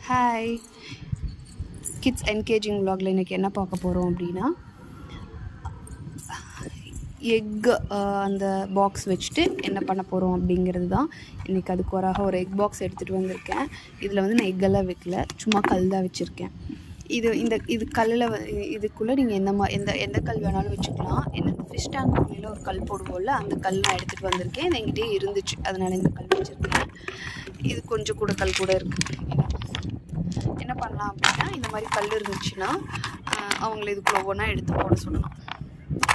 Hi kids engaging vlogல இன்றைக்கி என்ன பார்க்க போகிறோம் அப்படின்னா எக் அந்த பாக்ஸ் வச்சுட்டு என்ன பண்ண போகிறோம் அப்படிங்கிறது தான். இன்றைக்கி அதுக்கு ஒரு எக் பாக்ஸ் எடுத்துகிட்டு வந்திருக்கேன். இதில் வந்து நான் எக்கெல்லாம் வைக்கல, சும்மா கல் தான் வச்சுருக்கேன். இது கல்லில் இதுக்குள்ளே நீங்கள் எந்த கல் வேணாலும் வச்சுக்கலாம். என்ன ஃபிஷ் டேங்க்குள்ளே ஒரு கல் போடுவோம்ல, அந்த கல் நான் எடுத்துகிட்டு வந்திருக்கேன். இது என்கிட்டே இருந்துச்சு, அதனால் இந்த கல் வச்சுருக்கேன். இது கொஞ்சம் கூட கல் கூட இருக்குது. என்ன பண்ணலாம் அப்படின்னா, இந்த மாதிரி கல் இருந்துச்சுன்னா அவங்கள இதுக்குள்ளே ஒவ்வொன்றா எடுத்து போட சொல்லலாம்.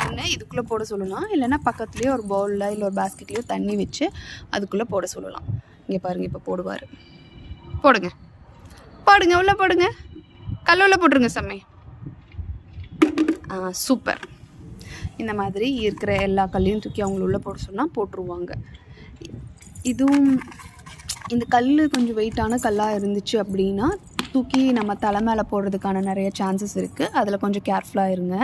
ஒன்று இதுக்குள்ளே போட சொல்லலாம், இல்லைன்னா பக்கத்துலேயே ஒரு பவுலில் இல்லை ஒரு பேஸ்கெட்லேயோ தண்ணி வச்சு அதுக்குள்ளே போட சொல்லலாம். இங்கே பாருங்கள், இப்போ போடுவார். போடுங்க போடுங்க, உள்ளே போடுங்க, கல் உள்ள போட்டுருங்க சாமி. சூப்பர். இந்த மாதிரி இருக்கிற எல்லா கல்லையும் தூக்கி அவங்கள உள்ளே போட சொன்னால் போட்டுருவாங்க. இதுவும் இந்த கல் கொஞ்சம் வெயிட்டான கல்லாக இருந்துச்சு அப்படின்னா தூக்கி நம்ம தலை மேலே போடுறதுக்கான நிறைய சான்சஸ் இருக்குது. அதில் கொஞ்சம் கேர்ஃபுல்லாக இருங்க.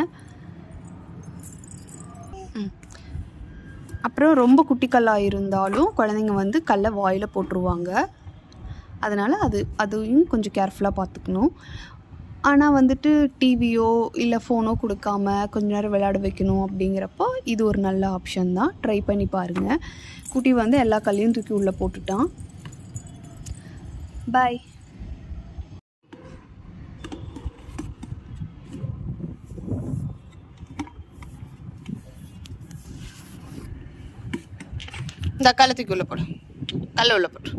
அப்புறம் ரொம்ப குட்டி கல்லாக இருந்தாலும் குழந்தைங்க வந்து கல்லை வாயில் போட்டுருவாங்க. அதனால் அதையும் கொஞ்சம் கேர்ஃபுல்லாக பார்த்துக்கணும். ஆனால் வந்துட்டு டிவியோ இல்லை ஃபோனோ கொடுக்காம கொஞ்ச நேரம் விளையாட வைக்கணும் அப்படிங்கிறப்போ இது ஒரு நல்ல ஆப்ஷன் தான். ட்ரை பண்ணி பாருங்கள். குட்டி வந்து எல்லா கல்லையும் தூக்கி உள்ளே போட்டுட்டான். பாய். இந்த கல்லை தூக்கி உள்ள போடு, கல்லை உள்ள போட்டு.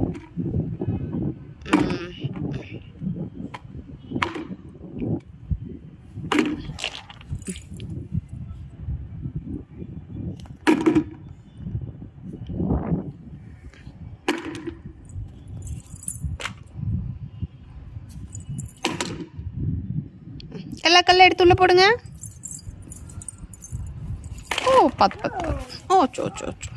எல்லா கல்லை எடுத்து உள்ள போடுங்க. ஓ பார்த்து ஓ சோ சோ சோ.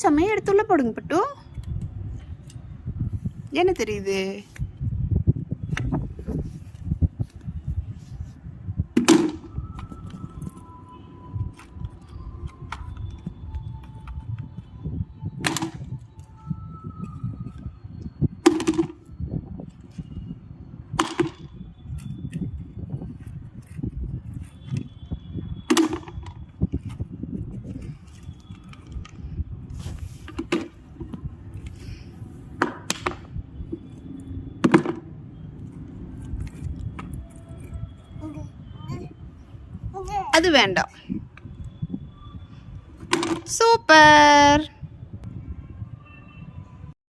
சமயம் எடுத்து உள்ள போடுங்க பட்டு. என்ன தெரியுது? அது வேண்டாம். சூப்பர்.